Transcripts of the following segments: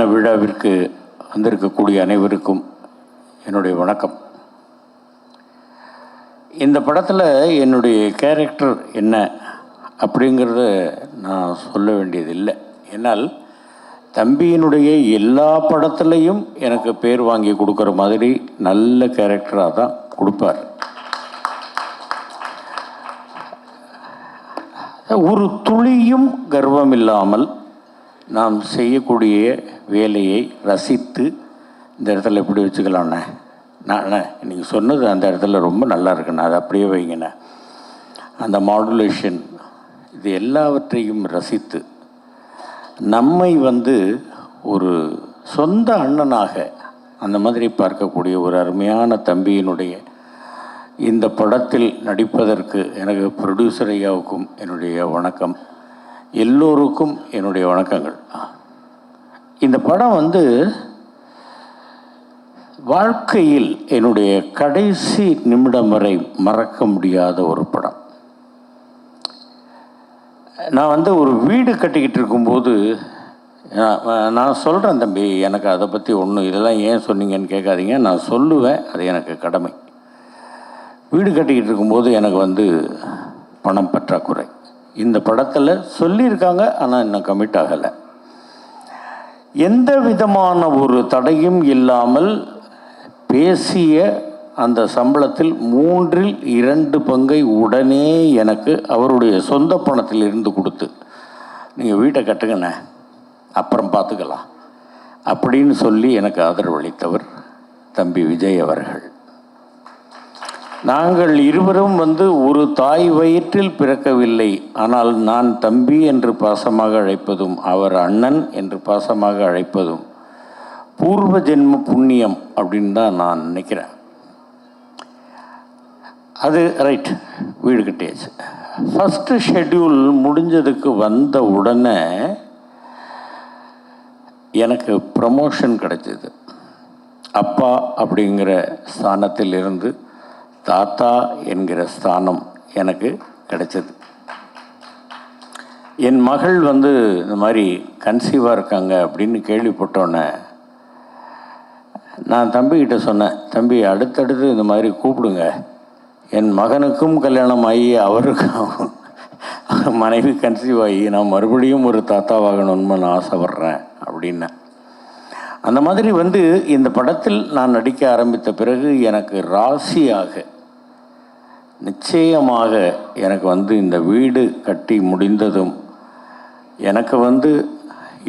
அருமையான விழாவிற்கு வந்திருக்கக்கூடிய அனைவருக்கும் என்னுடைய வணக்கம். இந்த படத்தில் என்னுடைய கேரக்டர் என்ன அப்படிங்கிறத நான் சொல்ல வேண்டியதில்லை. ஏன்னால் தம்பியினுடைய எல்லா படத்துலையும் எனக்கு பேர் வாங்கி கொடுக்குற மாதிரி நல்ல கேரக்டராக தான் கொடுப்பார். ஒரு துளியும் கர்வம் இல்லாமல் நாம் செய்யக்கூடிய வேலையை ரசித்து இந்த இடத்துல எப்படி வச்சுக்கலாண்ணே, நான் நீங்கள் சொன்னது அந்த இடத்துல ரொம்ப நல்லா இருக்குண்ணா, அதை அப்படியே வைங்கண்ணே, அந்த மாடுலேஷன் இது எல்லாவற்றையும் ரசித்து நம்மை ஒரு சொந்த அண்ணனாக அந்த மாதிரி பார்க்கக்கூடிய ஒரு அருமையான தம்பியினுடைய இந்த படத்தில் நடிப்பதற்கு எனக்கு ப்ரொடியூசர் ஐயாவுக்கும் என்னுடைய வணக்கம், எல்லோருக்கும் என்னுடைய வணக்கங்கள். இந்த படம் வாழ்க்கையில் என்னுடைய கடைசி நிமிடம் வரை மறக்க முடியாத ஒரு படம். நான் ஒரு வீடு கட்டிக்கிட்டு இருக்கும்போது நான் சொல்கிறேன், தம்பி எனக்கு அதை பற்றி ஒன்றும் இதெல்லாம் ஏன் சொன்னீங்கன்னு கேட்காதீங்க, நான் சொல்லுவேன், அது எனக்கு கடமை. வீடு கட்டிக்கிட்டு இருக்கும்போது எனக்கு பணம் பற்றாக்குறை. இந்த படத்தில் சொல்லியிருக்காங்க, ஆனால் இன்னும் கமிட் ஆகலை. எந்த விதமான ஒரு தடையும் இல்லாமல் பேசிய அந்த சம்பளத்தில் 2/3 பங்கை உடனே எனக்கு அவருடைய சொந்த பணத்தில் இருந்து கொடுத்து, நீங்கள் வீட்டை கட்டுங்கண்ணே அப்புறம் பார்த்துக்கலாம் அப்படின்னு சொல்லி எனக்கு ஆதரவளித்தவர் தம்பி விஜய் அவர்கள். நாங்கள் இருவரும் ஒரு தாய் வயிற்றில் பிறக்கவில்லை, ஆனால் நான் தம்பி என்று பாசமாக அழைப்பதும் அவர் அண்ணன் என்று பாசமாக அழைப்பதும் பூர்வ ஜென்ம புண்ணியம் அப்படின்னு தான் நான் நினைக்கிறேன். அது ரைட், வீடு கட்டியாச்சு. ஃபஸ்ட்டு ஷெட்யூல் முடிஞ்சதுக்கு வந்த உடனே எனக்கு ப்ரமோஷன் கிடைச்சிது. அப்பா அப்படிங்கிற ஸ்தானத்தில் இருந்து தாத்தா என்கிற ஸ்தானம் எனக்கு கிடைச்சது. என் மகள் இந்த மாதிரி கன்சீவாக இருக்காங்க அப்படின்னு கேள்விப்பட்டோன்னே நான் தம்பிக்கிட்ட சொன்னேன், தம்பி அடுத்தடுத்து இந்த மாதிரி கூப்பிடுங்க, என் மகனுக்கும் கல்யாணம் ஆகி அவருக்கும் மனைவி கன்சீவ் ஆகி நான் மறுபடியும் ஒரு தாத்தாவாகணும்னு நான் ஆசைப்படுறேன் அப்படின்னு. அந்த மாதிரி இந்த படத்தில் நான் நடிக்க ஆரம்பித்த பிறகு எனக்கு ராசியாக நிச்சயமாக எனக்கு இந்த வீடு கட்டி முடிந்ததும் எனக்கு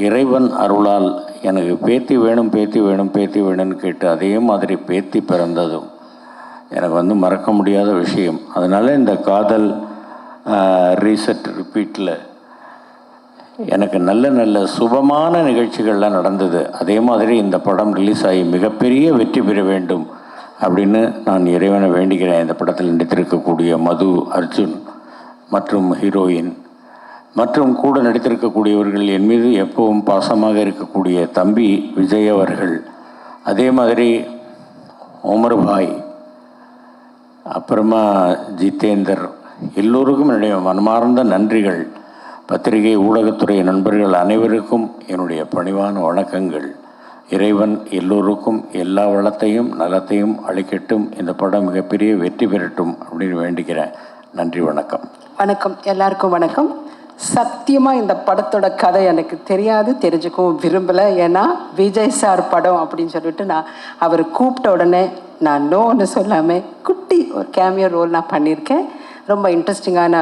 இறைவன் அருளால் எனக்கு பேத்தி வேணும் பேத்தி வேணும் பேத்தி வேணும்னு கேட்டு அதே மாதிரி பேத்தி பிறந்ததும் எனக்கு மறக்க முடியாத விஷயம். அதனால் இந்த காதல் ரீசெட் ரிப்பீட்டில் எனக்கு நல்ல நல்ல சுபமான நிகழ்ச்சிகள்லாம் நடந்தது. அதே மாதிரி இந்த படம் ரிலீஸ் ஆகி மிகப்பெரிய வெற்றி பெற வேண்டும் அப்படின்னு நான் இறைவனை வேண்டிக்கிறேன். இந்த படத்தில் நடித்திருக்கக்கூடிய மது, அர்ஜுன் மற்றும் ஹீரோயின் மற்றும் கூட நடித்திருக்கக்கூடியவர்கள், என் மீது எப்பவும் பாசமாக இருக்கக்கூடிய தம்பி விஜய் அவர்கள், அதே மாதிரி உமர் பாய், அப்புறமா ஜிதேந்தர், எல்லோருக்கும் என்னுடைய மனமார்ந்த நன்றிகள். பத்திரிகை ஊடகத்துறை நண்பர்கள் அனைவருக்கும் என்னுடைய பணிவான வணக்கங்கள். இறைவன் எல்லோருக்கும் எல்லா வளத்தையும் நலத்தையும் அளிக்கட்டும். இந்த படம் மிகப்பெரிய வெற்றி பெறட்டும் அப்படின்னு வேண்டிக்கிறேன். நன்றி, வணக்கம். வணக்கம், எல்லாருக்கும் வணக்கம். சத்தியமாக இந்த படத்தோட கதை எனக்கு தெரியாது, தெரிஞ்சுக்கவும் விரும்பலை. ஏன்னா விஜய் சார் படம் அப்படின்னு சொல்லிட்டு நான் அவர் கூப்பிட்ட உடனே நான் நோன்னு சொல்லாமல் குட்டி ஒரு கேமியோ ரோல் நான் பண்ணியிருக்கேன். ரொம்ப இன்ட்ரெஸ்டிங்கான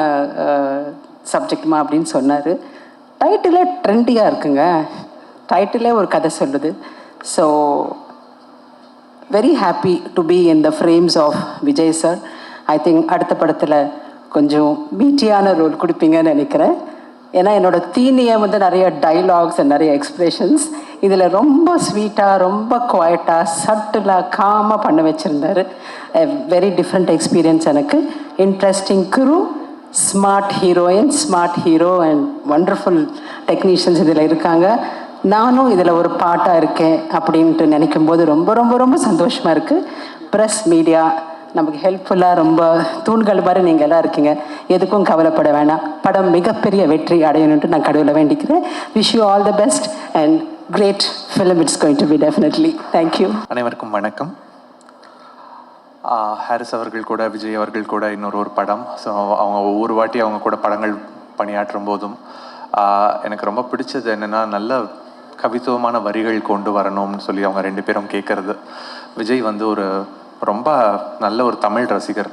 சப்ஜெக்ட்மா அப்படின்னு சொன்னார். டைட்டிலே ட்ரெண்டியாக இருக்குங்க, டைட்டிலே ஒரு கதை சொல்லுது. So very happy to be in the frames of Vijay sir. I think அடுத்த படத்தில் கொஞ்சம் மீட்டியான ரோல் கொடுப்பீங்கன்னு நினைக்கிறேன். ஏன்னா என்னோடய தீனியை நிறைய டைலாக்ஸ் அண்ட் நிறைய எக்ஸ்ப்ரெஷன்ஸ் இதில் ரொம்ப ஸ்வீட்டாக, ரொம்ப குவாய்ட்டாக, சட்டிலாக, காமாக பண்ண வச்சுருந்தார். வெரி டிஃப்ரெண்ட் எக்ஸ்பீரியன்ஸ் எனக்கு. Interesting Guru, smart heroine, smart hero and wonderful technicians இதில் இருக்காங்க. நானும் இதில் ஒரு பாட்டாக இருக்கேன் அப்படின்ட்டு நினைக்கும் போது ரொம்ப ரொம்ப ரொம்ப சந்தோஷமாக இருக்குது. ப்ரெஸ் மீடியா நமக்கு ஹெல்ப்ஃபுல்லாக ரொம்ப தூண்கள் மாதிரி நீங்கள் எல்லாம் இருக்கீங்க. எதுக்கும் கவலைப்பட வேணாம். படம் மிகப்பெரிய வெற்றி அடையணுன்ட்டு நான் கடவுளை வேண்டிக்கிறேன். Wish you all the best and great film it's going to be, definitely. Thank you. அனைவருக்கும் வணக்கம். ஹாரிஸ் அவர்கள் கூட விஜய் அவர்கள் கூட இன்னொரு படம். ஸோ அவங்க ஒவ்வொரு வாட்டி அவங்க கூட படங்கள் பணியாற்றும் போதும் எனக்கு ரொம்ப பிடிச்சது என்னென்னா, நல்ல கவித்துவமான வரிகள் கொண்டு வரணும்னு சொல்லி அவங்க ரெண்டு பேரும் கேட்குறது. விஜய் வந்து ஒரு ரொம்ப நல்ல ஒரு தமிழ் ரசிகர்.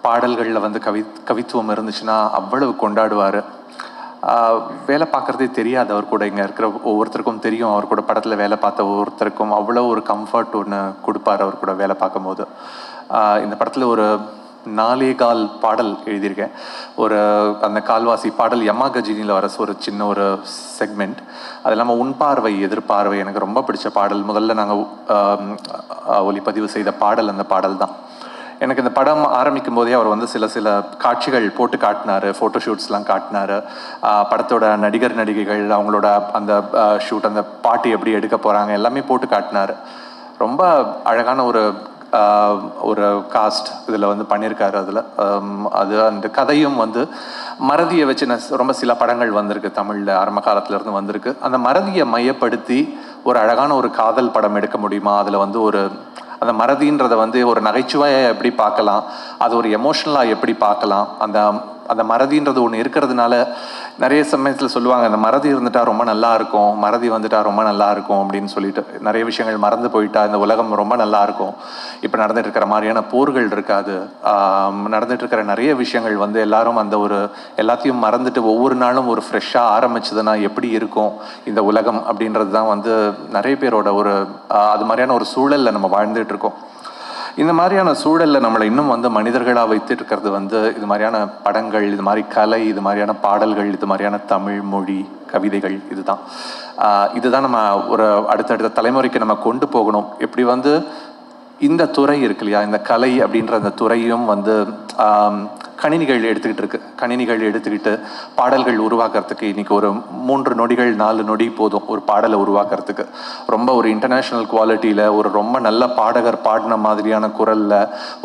பாடல்களில் வந்து கவித்துவம் இருந்துச்சுன்னா அவ்வளவு கொண்டாடுவார். வேலை பார்க்குறதே தெரியாது அவர் கூட. இங்கே இருக்கிற ஒவ்வொருத்தருக்கும் தெரியும், அவர் கூட படத்தில் வேலை பார்த்த ஒவ்வொருத்தருக்கும் அவ்வளோ ஒரு கம்ஃபர்ட் ஒன்று கொடுப்பார் அவர் கூட வேலை பார்க்கும்போது. இந்த படத்தில் ஒரு 4 பாடல் எழுதியிருக்கேன். ஒரு அந்த கால்வாசி பாடல் யமா கஜினியில் வர ஒரு சின்ன ஒரு செக்மெண்ட். அது இல்லாமல் உன் பார்வை எதிர்பார்வை எனக்கு ரொம்ப பிடிச்ச பாடல். முதல்ல நாங்கள் ஒளிப்பதிவு செய்த பாடல் அந்த பாடல் தான். எனக்கு இந்த படம் ஆரம்பிக்கும் போதே அவர் வந்து சில காட்சிகள் போட்டு காட்டினார், ஃபோட்டோஷூட்ஸ்லாம் காட்டினார். படத்தோட நடிகர் நடிகைகள் அவங்களோட அந்த ஷூட், அந்த பாட்டு எப்படி எடுக்க போகிறாங்க எல்லாமே போட்டு காட்டினார். ரொம்ப அழகான ஒரு காஸ்ட் இதில் வந்து பண்ணியிருக்காரு. அதில் அது அந்த கதையும் வந்து மறதியை வச்சு ரொம்ப சில படங்கள் வந்திருக்கு தமிழில், ஆரம்ப காலத்துலேருந்து வந்திருக்கு. அந்த மறதியை மையப்படுத்தி ஒரு அழகான ஒரு காதல் படம் எடுக்க முடியுமா? அதில் வந்து அந்த மறதின்றதை வந்து ஒரு நகைச்சுவையை எப்படி பார்க்கலாம், அது ஒரு எமோஷ்னலாக எப்படி பார்க்கலாம். அந்த மறதின்றது ஒன்று இருக்கிறதுனால நிறைய சமயத்தில் சொல்லுவாங்க, அந்த மறதி இருந்துட்டா ரொம்ப நல்லா இருக்கும், மறதி வந்துட்டா ரொம்ப நல்லா இருக்கும் அப்படின்னு சொல்லிட்டு. நிறைய விஷயங்கள் மறந்து போயிட்டா இந்த உலகம் ரொம்ப நல்லா இருக்கும். இப்போ நடந்துட்டு இருக்கிற மாதிரியான போர்கள் இருக்காது. நடந்துட்டு இருக்கிற நிறைய விஷயங்கள் வந்து எல்லாரும் அந்த எல்லாத்தையும் மறந்துட்டு ஒவ்வொரு நாளும் ஒரு ஃப்ரெஷ்ஷாக ஆரம்பிச்சதுன்னா எப்படி இருக்கும் இந்த உலகம் அப்படின்றது தான் வந்து நிறைய பேரோட அது மாதிரியான ஒரு சூழலில் நம்ம வாழ்ந்துட்டு இருக்கோம். இந்த மாதிரியான சூழலில் நம்மளை இன்னும் வந்து மனிதர்களாக வைத்துட்டு இருக்கிறது வந்து இது மாதிரியான படங்கள், இது மாதிரி கலை, இது மாதிரியான பாடல்கள், இது மாதிரியான தமிழ் மொழி கவிதைகள். இதுதான் நம்ம ஒரு அடுத்தடுத்த தலைமுறைக்கு நம்ம கொண்டு போகணும். எப்படி வந்து இந்த துறை இருக்கு இல்லையா, இந்த கலை அப்படின்ற அந்த துறையும் வந்து கணினிகள் எடுத்துக்கிட்டு பாடல்கள் உருவாக்குறதுக்கு இன்னைக்கு ஒரு 3 நொடிகள் 4 நொடி போதும் ஒரு பாடலை உருவாக்குறதுக்கு. ரொம்ப ஒரு இன்டர்நேஷ்னல் குவாலிட்டியில் ஒரு ரொம்ப நல்ல பாடகர் பாடின மாதிரியான குரலில்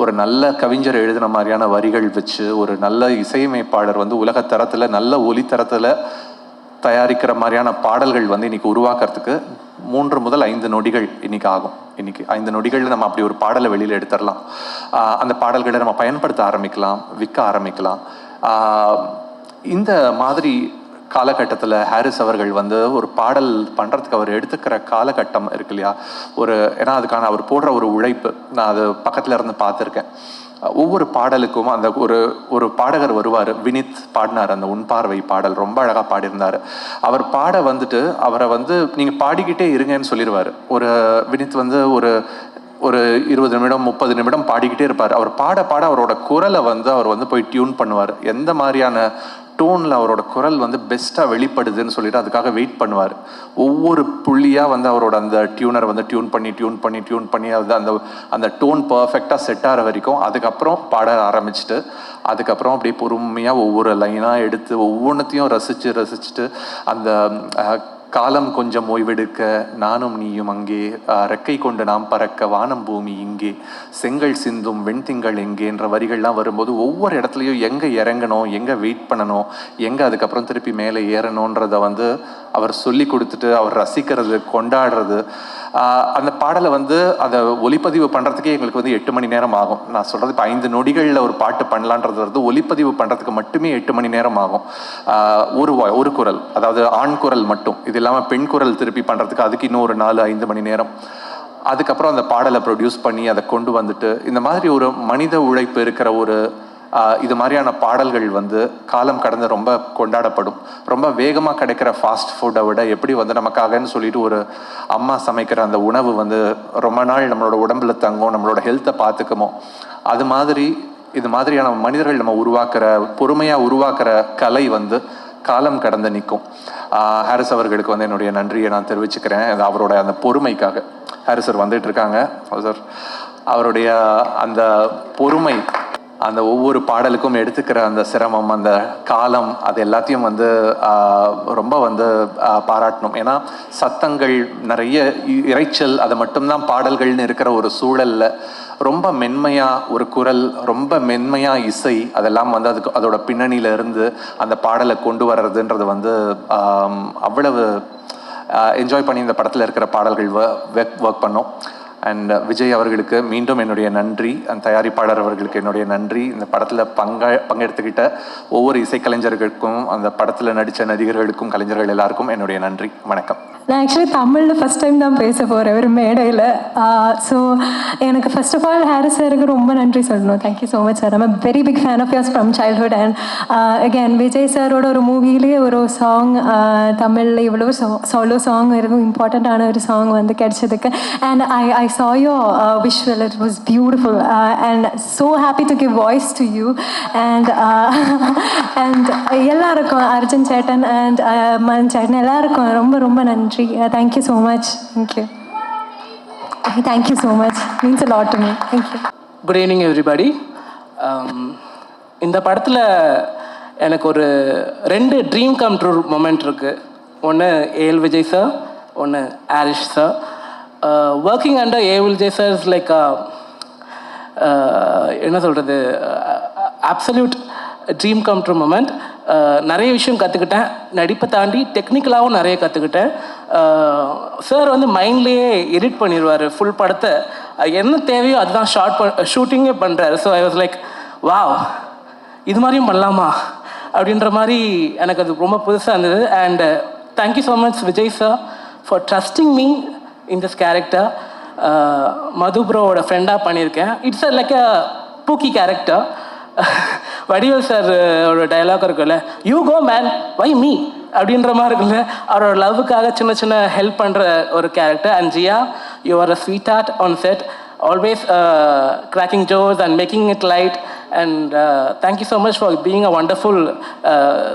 ஒரு நல்ல கவிஞர் எழுதின மாதிரியான வரிகள் வச்சு ஒரு நல்ல இசையமைப்பாளர் வந்து உலகத்தரத்தில் நல்ல ஒலித்தரத்தில் தயாரிக்கிற மாதிரியான பாடல்கள் வந்து இன்னைக்கு உருவாக்குறதுக்கு 3 முதல் 5 நொடிகள் இன்னைக்கு ஆகும். இன்னைக்கு 5 நொடிகளில் நம்ம அப்படி ஒரு பாடலை வெளியில் எடுத்துடலாம். அந்த பாடல்களை நம்ம பயன்படுத்த ஆரம்பிக்கலாம், விற்க ஆரம்பிக்கலாம். இந்த மாதிரி காலகட்டத்தில் ஹாரிஸ் அவர்கள் வந்து ஒரு பாடல் பண்ணுறதுக்கு அவர் எடுத்துக்கிற காலகட்டம் இருக்கு இல்லையா, ஏன்னா அதுக்கான அவர் போடுற ஒரு உழைப்பு நான் அது பக்கத்தில் இருந்து பார்த்துருக்கேன். ஒவ்வொரு பாடலுக்கும் அந்த ஒரு பாடகர் வருவார். வினித் பாடினார் அந்த உன் பார்வை பாடல், ரொம்ப அழகாக பாடியிருந்தார். அவர் பாட வந்துட்டு அவரை வந்து நீங்கள் பாடிக்கிட்டே இருங்கன்னு சொல்லிடுவார். வினித் வந்து ஒரு 20 நிமிடம் 30 நிமிடம் பாடிக்கிட்டே இருப்பார். அவர் பாட அவரோட குரலை வந்து அவர் வந்து போய் டியூன் பண்ணுவார். எந்த மாதிரியான டோனில் அவரோட குரல் வந்து பெஸ்ட்டாக வெளிப்படுதுன்னு சொல்லிட்டு அதுக்காக வெயிட் பண்ணுவார். ஒவ்வொரு புள்ளியாக வந்து அவரோட அந்த டியூனரை வந்து டியூன் பண்ணி அந்த டோன் பர்ஃபெக்டாக செட் ஆகிற வரைக்கும் அதுக்கப்புறம் பாட ஆரம்பிச்சுட்டு அதுக்கப்புறம் அப்படியே பொறுமையாக ஒவ்வொரு லைனாக எடுத்து ஒவ்வொன்றத்தையும் ரசிச்சுட்டு அந்த காலம் கொஞ்சம் ஓய்வெடுக்க நானும் நீயும் அங்கே, ரெக்கை கொண்டு நாம் பறக்க வானம் பூமி இங்கே, செங்கல் சிந்தும் வெண்திங்கள் எங்கேன்ற வரிகள்லாம் வரும்போது ஒவ்வொரு இடத்துலையும் எங்கே இறங்கணும், எங்கே வெயிட் பண்ணணும், எங்கே அதுக்கப்புறம் திருப்பி மேலே ஏறணுன்றதை வந்து அவர் சொல்லி கொடுத்துட்டு அவர் ரசிக்கிறது, கொண்டாடுறது. அந்த பாடலை வந்து அதை ஒலிப்பதிவு பண்ணுறதுக்கே எங்களுக்கு வந்து 8 மணி நேரம் ஆகும். நான் சொல்கிறது இப்போ 5 நொடிகளில் ஒரு பாட்டு பண்ணலான்றது வந்து ஒலிப்பதிவு பண்ணுறதுக்கு மட்டுமே 8 மணி நேரம் ஆகும். ஒரு குரல், அதாவது ஆண் குரல் மட்டும். இது இல்லாமல் பெண் குரல் திருப்பி பண்ணுறதுக்கு அதுக்கு இன்னும் ஒரு 4-5 மணி நேரம். அதுக்கப்புறம் அந்த பாடலை ப்ரொடியூஸ் பண்ணி அதை கொண்டு வந்துட்டு இந்த மாதிரி ஒரு மனித உழைப்பு இருக்கிற இது மாதிரியான பாடல்கள் வந்து காலம் கடந்து ரொம்ப கொண்டாடப்படும். ரொம்ப வேகமாக கிடைக்கிற ஃபாஸ்ட் ஃபுட்டை விட எப்படி வந்து நமக்காகன்னு சொல்லிட்டு ஒரு அம்மா சமைக்கிற அந்த உணவு வந்து ரொம்ப நாள் நம்மளோட உடம்புல தங்கும், நம்மளோட ஹெல்த்தை பார்த்துக்குமோ, அது மாதிரி இது மாதிரியான மனிதர்கள் நம்ம பொறுமையாக உருவாக்குற கலை வந்து காலம் கடந்து நிற்கும். ஹாரிஸ் அவர்களுக்கு வந்து என்னுடைய நன்றியை நான் தெரிவிச்சுக்கிறேன். அவரோட அந்த பொறுமைக்காக. ஹாரிஸ் சார் வந்துட்டு இருக்காங்க. சார் அவருடைய அந்த பொறுமை, அந்த ஒவ்வொரு பாடலுக்கும் எடுத்துக்கிற அந்த சிரமம், அந்த காலம், அது எல்லாத்தையும் வந்து ரொம்ப வந்து பாராட்டணும். ஏன்னா சத்தங்கள் நிறைய, இறைச்சல், அது மட்டும்தான் பாடல்கள்னு இருக்கிற ஒரு சூழல்ல ரொம்ப மென்மையாக ஒரு குரல், ரொம்ப மென்மையாக இசை, அதெல்லாம் வந்து அதோட பின்னணியில இருந்து அந்த பாடலை கொண்டு வர்றதுன்றது வந்து அவ்வளவு என்ஜாய் பண்ணி இந்த படத்தில் இருக்கிற பாடல்கள் ஒர்க் பண்ணோம். அண்ட் விஜய் அவர்களுக்கு மீண்டும் என்னுடைய நன்றி, அந்த தயாரிப்பாளர் அவர்களுக்கு என்னுடைய நன்றி. இந்த படத்தில் பங்கெடுத்துக்கிட்ட ஒவ்வொரு இசைக்கலைஞர்களுக்கும், அந்த படத்தில் நடித்த நடிகர்களுக்கும், கலைஞர்கள் எல்லாருக்கும் என்னுடைய நன்றி. வணக்கம். நான் ஆக்சுவலி தமிழில் ஃபஸ்ட் டைம் தான் பேச போகிறேன் ஒரு மேடையில். ஸோ எனக்கு ஃபர்ஸ்ட் ஆஃப் ஆல் ஹாரிஸ் சாருக்கு ரொம்ப நன்றி சொல்லணும். Thank you so much sir. I'm very big fan of yours from childhood. And again Vijay சாரோட ஒரு மூவிலேயே ஒரு சாங் தமிழில் இவ்வளோ சோலோ சாங் எதுவும் இம்பார்ட்டண்ட்டான ஒரு சாங் வந்து கிடைச்சதுக்கு. And I saw your visual, it was beautiful, and so happy to give voice to you. And எல்லாருக்கும் அர்ஜுன் சேட்டன் அண்ட் மன் சேட்டன் எல்லாருக்கும் ரொம்ப ரொம்ப நன்றி. Thank you so much. Thank you so much. Means a lot to me. Thank you. Good evening everybody. இந்த படத்தில் எனக்கு ஒரு 2 ட்ரீம் கம் ட்ரூ மொமெண்ட் இருக்குது. ஒன்று ஏஎல் விஜய் சார், ஒன்று Arish sir. Working under AL Vijay sir is like என்ன சொல்கிறது, absolute dream come true moment. நிறைய விஷயம் கற்றுக்கிட்டேன், நடிப்பை தாண்டி டெக்னிக்கலாகவும் நிறைய கற்றுக்கிட்டேன். சார் வந்து மைண்ட்லேயே எடிட் பண்ணிடுவார் ஃபுல் படத்தை, என்ன தேவையோ அதுதான் ஷூட்டிங்கே பண்ணுறாரு. So I was like wow, இது மாதிரியும் பண்ணலாமா அப்படின்ற மாதிரி எனக்கு அது ரொம்ப புதுசாக இருந்தது. And thank you so much Vijay sir for trusting me in this character. Madhu ப்ரோவோட ஃப்ரெண்டாக பண்ணியிருக்கேன். It's like a pookie character. Vadivel sir ஒரு டைலாக் இருக்குல்ல, you go man why me அப்படின்ற மாதிரி இருக்குல்ல, அவரோட லவ்வுக்காக சின்ன சின்ன ஹெல்ப் பண்ணுற ஒரு character. And Jiya, you are a sweetheart on set, always cracking jokes and making it light. And thank you so much for being a wonderful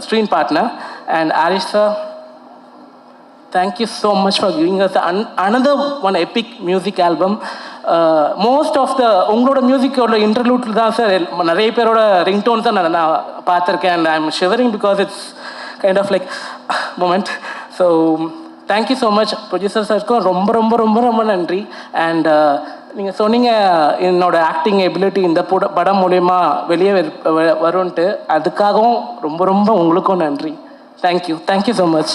screen partner. And Arish sir, thank you so much for giving us another one epic music album. Most of the உங்களோட மியூசிக்கோட இன்டர்லூட்டில் தான் sir நிறைய பேரோட ringtones தான் நான் பார்த்துருக்கேன். And I am shivering because it's kind of like moment. So thank you so much. Producer சாருக்கும் ரொம்ப ரொம்ப ரொம்ப ரொம்ப நன்றி. அண்ட் நீங்கள் சொன்னீங்க என்னோட ஆக்டிங் எபிலிட்டி இந்த படம் மூலயமா வெளியே வரும்ன்ட்டு, அதுக்காகவும் ரொம்ப ரொம்ப உங்களுக்கும் நன்றி. Thank you so much.